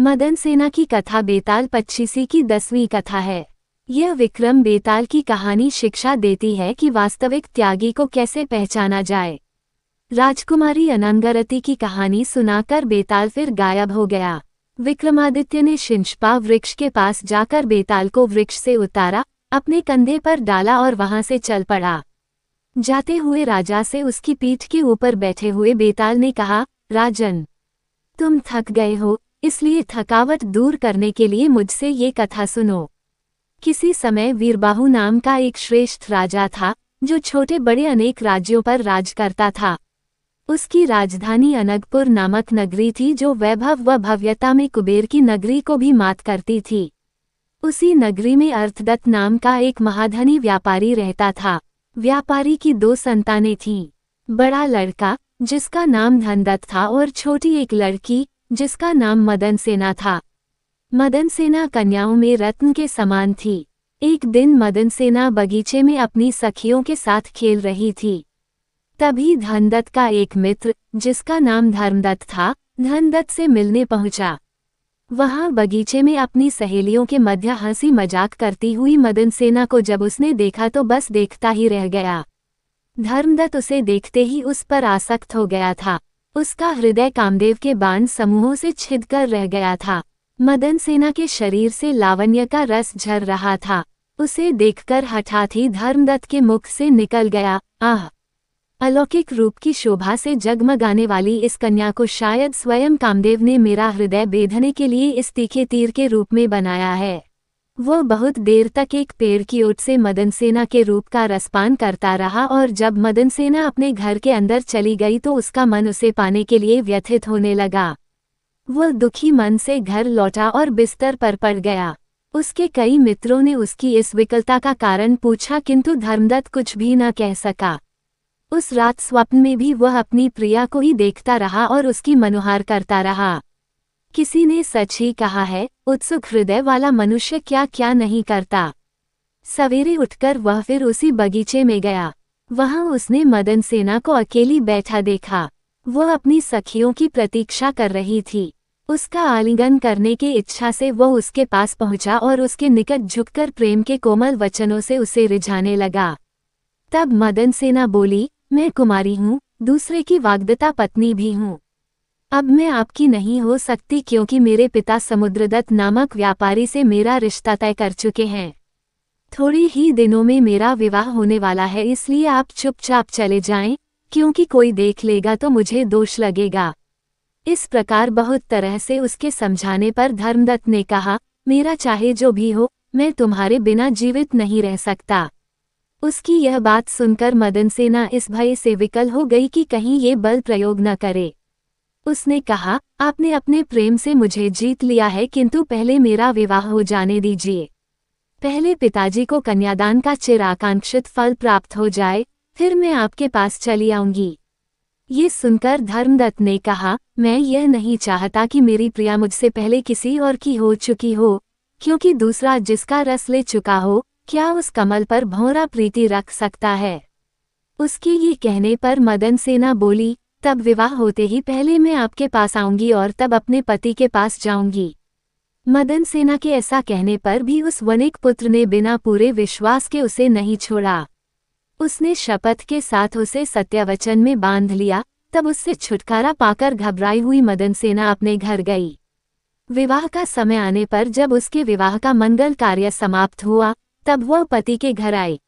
मदन सेना की कथा बेताल पच्चीसी की 10वीं कथा है। यह विक्रम बेताल की कहानी शिक्षा देती है कि वास्तविक त्यागी को कैसे पहचाना जाए। राजकुमारी अनंगरती की कहानी सुनाकर बेताल फिर गायब हो गया। विक्रमादित्य ने शिंशपा वृक्ष के पास जाकर बेताल को वृक्ष से उतारा, अपने कंधे पर डाला और वहां से चल पड़ा। जाते हुए राजा से उसकी पीठ के ऊपर बैठे हुए बेताल ने कहा, राजन, तुम थक गए हो, इसलिए थकावट दूर करने के लिए मुझसे ये कथा सुनो। किसी समय वीरबाहु नाम का एक श्रेष्ठ राजा था, जो छोटे बड़े अनेक राज्यों पर राज करता था। उसकी राजधानी अनगपुर नामक नगरी थी, जो वैभव व भव्यता में कुबेर की नगरी को भी मात करती थी। उसी नगरी में अर्थदत्त नाम का एक महाधनी व्यापारी रहता था। व्यापारी की 2 संतानें थीं। बड़ा लड़का, जिसका नाम धनदत्त था, और छोटी एक लड़की, जिसका नाम मदन सेना था। मदन सेना कन्याओं में रत्न के समान थी। एक दिन मदन सेना बगीचे में अपनी सखियों के साथ खेल रही थी। तभी धनदत्त का एक मित्र, जिसका नाम धर्मदत्त था, धनदत्त से मिलने पहुंचा। वहां बगीचे में अपनी सहेलियों के मध्य हंसी मजाक करती हुई मदन सेना को जब उसने देखा तो बस देखता ही रह गया। धर्मदत्त उसे देखते ही उस पर आसक्त हो गया था। उसका हृदय कामदेव के बाण समूहों से छिदकर रह गया था। मदन सेना के शरीर से लावण्य का रस झर रहा था। उसे देखकर हठात ही धर्मदत्त के मुख से निकल गया, आह! अलौकिक रूप की शोभा से जगमगाने वाली इस कन्या को शायद स्वयं कामदेव ने मेरा हृदय बेधने के लिए इस तीखे तीर के रूप में बनाया है। वो बहुत देर तक एक पेड़ की ओट से मदन सेना के रूप का रसपान करता रहा, और जब मदन सेना अपने घर के अंदर चली गई तो उसका मन उसे पाने के लिए व्यथित होने लगा। वो दुखी मन से घर लौटा और बिस्तर पर पड़ गया। उसके कई मित्रों ने उसकी इस विकलता का कारण पूछा, किंतु धर्मदत्त कुछ भी न कह सका। उस रात स्वप्न में भी वह अपनी प्रिया को ही देखता रहा और उसकी मनोहार करता रहा। किसी ने सच ही कहा है, उत्सुक हृदय वाला मनुष्य क्या क्या नहीं करता। सवेरे उठकर वह फिर उसी बगीचे में गया। वहां उसने मदन सेना को अकेली बैठा देखा। वह अपनी सखियों की प्रतीक्षा कर रही थी। उसका आलिंगन करने की इच्छा से वह उसके पास पहुंचा और उसके निकट झुककर प्रेम के कोमल वचनों से उसे रिझाने लगा। तब मदन सेना बोली, मैं कुमारी हूँ, दूसरे की वाग्दत्ता पत्नी भी हूँ। अब मैं आपकी नहीं हो सकती, क्योंकि मेरे पिता समुद्रदत्त नामक व्यापारी से मेरा रिश्ता तय कर चुके हैं। थोड़ी ही दिनों में मेरा विवाह होने वाला है, इसलिए आप चुपचाप चले जाएं, क्योंकि कोई देख लेगा तो मुझे दोष लगेगा। इस प्रकार बहुत तरह से उसके समझाने पर धर्मदत्त ने कहा, मेरा चाहे जो भी हो, मैं तुम्हारे बिना जीवित नहीं रह सकता। उसकी यह बात सुनकर मदन सेना इस भय से विकल हो गई कि कहीं ये बल प्रयोग न करे। उसने कहा, आपने अपने प्रेम से मुझे जीत लिया है, किंतु पहले मेरा विवाह हो जाने दीजिए। पहले पिताजी को कन्यादान का चिराकांक्षित फल प्राप्त हो जाए, फिर मैं आपके पास चली आऊंगी। ये सुनकर धर्मदत्त ने कहा, मैं यह नहीं चाहता कि मेरी प्रिया मुझसे पहले किसी और की हो चुकी हो, क्योंकि दूसरा जिसका रस ले चुका हो, क्या उस कमल पर भौरा प्रीति रख सकता है। उसके ये कहने पर मदन सेना बोली, तब विवाह होते ही पहले मैं आपके पास आऊंगी और तब अपने पति के पास जाऊंगी। मदन सेना के ऐसा कहने पर भी उस वणिक पुत्र ने बिना पूरे विश्वास के उसे नहीं छोड़ा। उसने शपथ के साथ उसे सत्यवचन में बांध लिया। तब उससे छुटकारा पाकर घबराई हुई मदन सेना अपने घर गई। विवाह का समय आने पर जब उसके विवाह का मंगल कार्य समाप्त हुआ, तब वह पति के घर आई।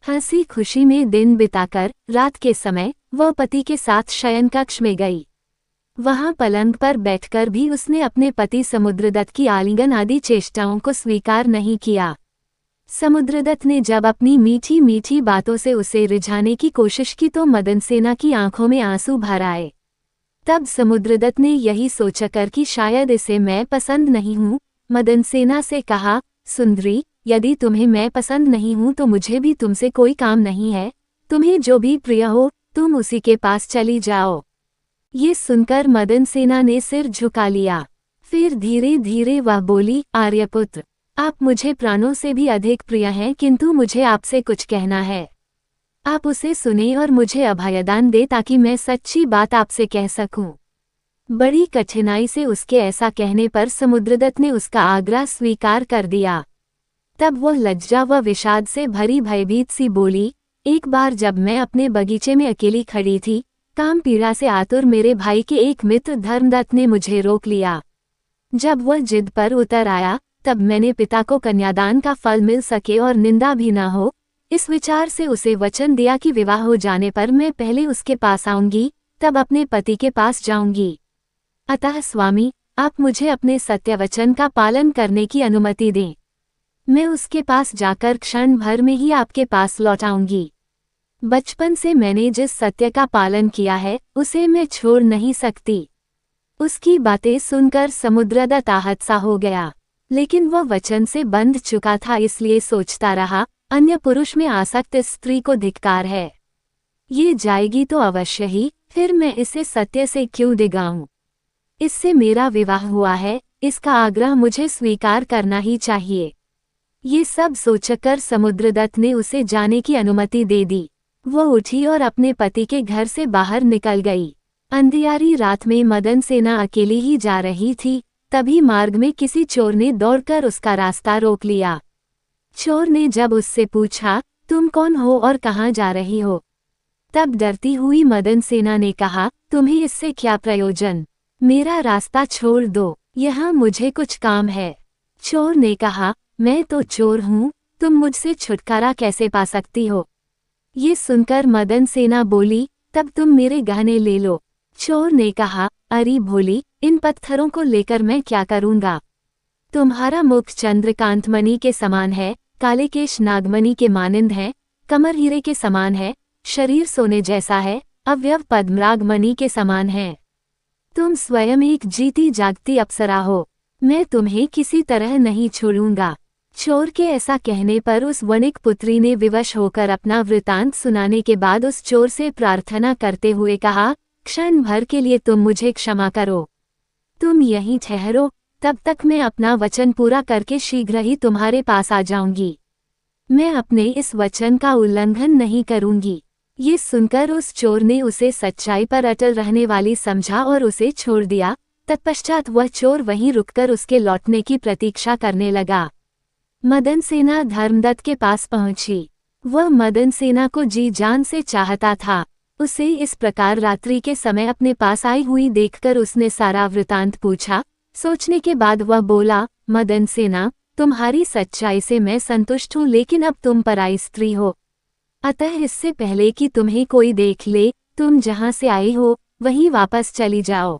हंसी खुशी में दिन बिताकर रात के समय वह पति के साथ शयन कक्ष में गई। वहां पलंग पर बैठकर भी उसने अपने पति समुद्रदत्त की आलिंगन आदि चेष्टाओं को स्वीकार नहीं किया। समुद्रदत्त ने जब अपनी मीठी मीठी बातों से उसे रिझाने की कोशिश की तो मदन सेना की आंखों में आंसू भर आए। तब समुद्रदत्त ने यही सोचकर कि शायद इसे मैं पसंद नहीं हूँ, मदन सेना से कहा, सुंदरी, यदि तुम्हें मैं पसंद नहीं हूँ तो मुझे भी तुमसे कोई काम नहीं है। तुम्हें जो भी प्रिय हो, तुम उसी के पास चली जाओ। ये सुनकर मदन सेना ने सिर झुका लिया। फिर धीरे धीरे वह बोली, आर्यपुत्र, आप मुझे प्राणों से भी अधिक प्रिय हैं, किंतु मुझे आपसे कुछ कहना है। आप उसे सुने और मुझे अभयदान दे ताकि मैं सच्ची बात आपसे कह सकूं। बड़ी कठिनाई से उसके ऐसा कहने पर समुद्रदत्त ने उसका आग्रह स्वीकार कर दिया। तब वह लज्जा व विषाद से भरी भयभीत सी बोली, एक बार जब मैं अपने बगीचे में अकेली खड़ी थी, काम पीड़ा से आतुर मेरे भाई के एक मित्र धर्मदत्त ने मुझे रोक लिया। जब वह जिद पर उतर आया, तब मैंने पिता को कन्यादान का फल मिल सके और निंदा भी न हो, इस विचार से उसे वचन दिया कि विवाह हो जाने पर मैं पहले उसके पास आऊंगी, तब अपने पति के पास जाऊंगी। अतः स्वामी, आप मुझे अपने सत्यवचन का पालन करने की अनुमति दें। मैं उसके पास जाकर क्षण भर में ही आपके पास लौट आऊंगी। बचपन से मैंने जिस सत्य का पालन किया है, उसे मैं छोड़ नहीं सकती। उसकी बातें सुनकर समुद्रदत्त आहत सा हो गया, लेकिन वह वचन से बंध चुका था, इसलिए सोचता रहा, अन्य पुरुष में आसक्त स्त्री को धिक्कार है। ये जाएगी तो अवश्य ही, फिर मैं इसे सत्य से क्यों दिगाऊं? इससे मेरा विवाह हुआ है, इसका आग्रह मुझे स्वीकार करना ही चाहिए। ये सब सोचकर समुद्रदत्त ने उसे जाने की अनुमति दे दी। वह उठी और अपने पति के घर से बाहर निकल गई। अंधियारी रात में मदन सेना अकेली ही जा रही थी, तभी मार्ग में किसी चोर ने दौड़कर उसका रास्ता रोक लिया। चोर ने जब उससे पूछा, तुम कौन हो और कहाँ जा रही हो? तब डरती हुई मदन सेना ने कहा, तुम्हें इससे क्या प्रयोजन? मेरा रास्ता छोड़ दो, यहाँ मुझे कुछ काम है। चोर ने कहा, मैं तो चोर हूँ, तुम मुझसे छुटकारा कैसे पा सकती हो? ये सुनकर मदन सेना बोली, तब तुम मेरे गहने ले लो। चोर ने कहा, अरे भोली, इन पत्थरों को लेकर मैं क्या करूँगा? तुम्हारा मुख चंद्रकांत मणि के समान है, काले केश नागमणि के मानिंद हैं, कमर हीरे के समान है, शरीर सोने जैसा है, अवयव पद्मराग मणि के समान है। तुम स्वयं एक जीती जागती अप्सरा हो, मैं तुम्हें किसी तरह नहीं छोड़ूंगा। चोर के ऐसा कहने पर उस वणिक पुत्री ने विवश होकर अपना वृतांत सुनाने के बाद उस चोर से प्रार्थना करते हुए कहा, क्षण भर के लिए तुम मुझे क्षमा करो, तुम यहीं ठहरो, तब तक मैं अपना वचन पूरा करके शीघ्र ही तुम्हारे पास आ जाऊंगी। मैं अपने इस वचन का उल्लंघन नहीं करूंगी। ये सुनकर उस चोर ने उसे सच्चाई पर अटल रहने वाली समझा और उसे छोड़ दिया। तत्पश्चात वह चोर वहीं रुककर उसके लौटने की प्रतीक्षा करने लगा। मदन सेना धर्मदत्त के पास पहुंची। वह मदन सेना को जी जान से चाहता था। उसे इस प्रकार रात्रि के समय अपने पास आई हुई देखकर उसने सारा वृतांत पूछा। सोचने के बाद वह बोला, मदन सेना, तुम्हारी सच्चाई से मैं संतुष्ट हूँ, लेकिन अब तुम पराई स्त्री हो, अतः इससे पहले कि तुम्हें कोई देख ले, तुम जहाँ से आई हो वहीं वापस चली जाओ।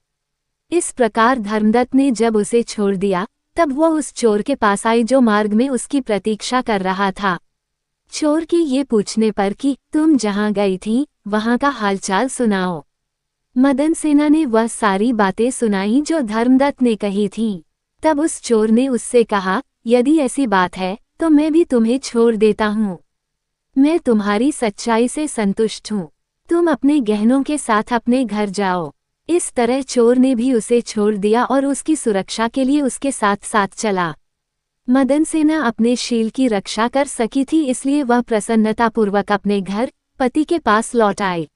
इस प्रकार धर्मदत्त ने जब उसे छोड़ दिया, तब वह उस चोर के पास आई जो मार्ग में उसकी प्रतीक्षा कर रहा था। चोर के ये पूछने पर कि तुम जहाँ गई थी वहाँ का हालचाल सुनाओ। मदन सेना ने वह सारी बातें सुनाई जो धर्मदत्त ने कही थीं। तब उस चोर ने उससे कहा, यदि ऐसी बात है तो मैं भी तुम्हें छोड़ देता हूँ। मैं तुम्हारी सच्चाई से संतुष्ट हूँ, तुम अपने गहनों के साथ अपने घर जाओ। इस तरह चोर ने भी उसे छोड़ दिया और उसकी सुरक्षा के लिए उसके साथ साथ चला। मदन सेना अपने शील की रक्षा कर सकी थी, इसलिए वह प्रसन्नतापूर्वक अपने घर पति के पास लौट आई।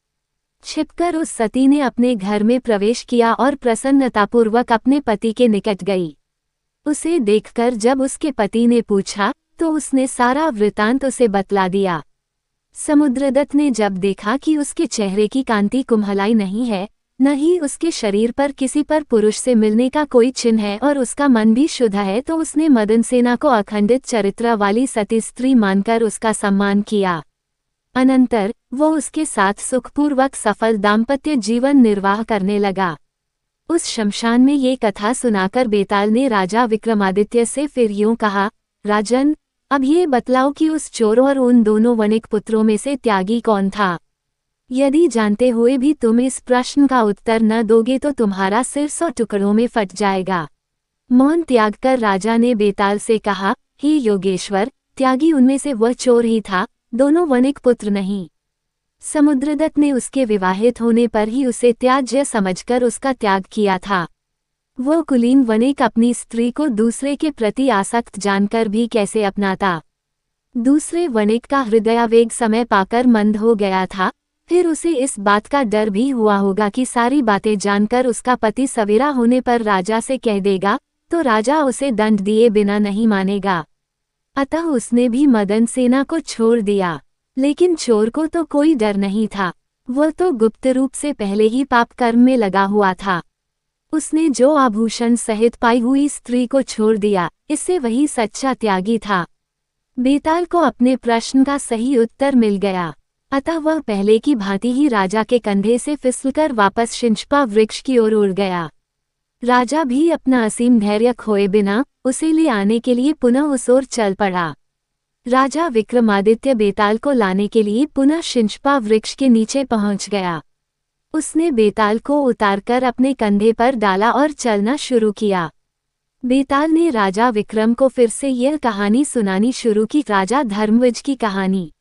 छिपकर उस सती ने अपने घर में प्रवेश किया और प्रसन्नतापूर्वक अपने पति के निकट गई। उसे देखकर जब उसके पति ने पूछा तो उसने सारा वृतांत उसे बतला दिया। समुद्रदत्त ने जब देखा कि उसके चेहरे की कांति कुम्हलाई नहीं है, न ही उसके शरीर पर किसी पर पुरुष से मिलने का कोई चिन्ह है और उसका मन भी शुद्ध है, तो उसने मदन सेना को अखंडित चरित्र वाली सती स्त्री मानकर उसका सम्मान किया। अनंतर वो उसके साथ सुखपूर्वक सफल दाम्पत्य जीवन निर्वाह करने लगा। उस शमशान में ये कथा सुनाकर बेताल ने राजा विक्रमादित्य से फिर यूं कहा, राजन, अब ये बतलाओ कि उस चोर और उन दोनों वणिक पुत्रों में से त्यागी कौन था? यदि जानते हुए भी तुम इस प्रश्न का उत्तर न दोगे तो तुम्हारा सिर 100 टुकड़ों में फट जाएगा। मौन त्याग कर राजा ने बेताल से कहा, हे योगेश्वर, त्यागी उनमें से वह चोर ही था, दोनों वणिक पुत्र नहीं। समुद्रदत्त ने उसके विवाहित होने पर ही उसे त्याज्य समझकर उसका त्याग किया था। वो कुलीन वणिक अपनी स्त्री को दूसरे के प्रति आसक्त जानकर भी कैसे अपनाता? दूसरे वणिक का हृदयावेग समय पाकर मंद हो गया था, फिर उसे इस बात का डर भी हुआ होगा कि सारी बातें जानकर उसका पति सवेरा होने पर राजा से कह देगा, तो राजा उसे दंड दिए बिना नहीं मानेगा। अतः उसने भी मदन सेना को छोड़ दिया। लेकिन चोर को तो कोई डर नहीं था, वह तो गुप्त रूप से पहले ही पाप कर्म में लगा हुआ था। उसने जो आभूषण सहित पाई हुई स्त्री को छोड़ दिया, इससे वही सच्चा त्यागी था। बेताल को अपने प्रश्न का सही उत्तर मिल गया, अतः वह पहले की भांति ही राजा के कंधे से फिसलकर वापस शिंशपा वृक्ष की ओर उड़ गया। राजा भी अपना असीम धैर्य खोए बिना उसे ले आने के लिए पुनः उस ओर चल पड़ा। राजा विक्रमादित्य बेताल को लाने के लिए पुनः शिंशपा वृक्ष के नीचे पहुंच गया। उसने बेताल को उतारकर अपने कंधे पर डाला और चलना शुरू किया। बेताल ने राजा विक्रम को फिर से यह कहानी सुनानी शुरू की, राजा धर्मविजय की कहानी।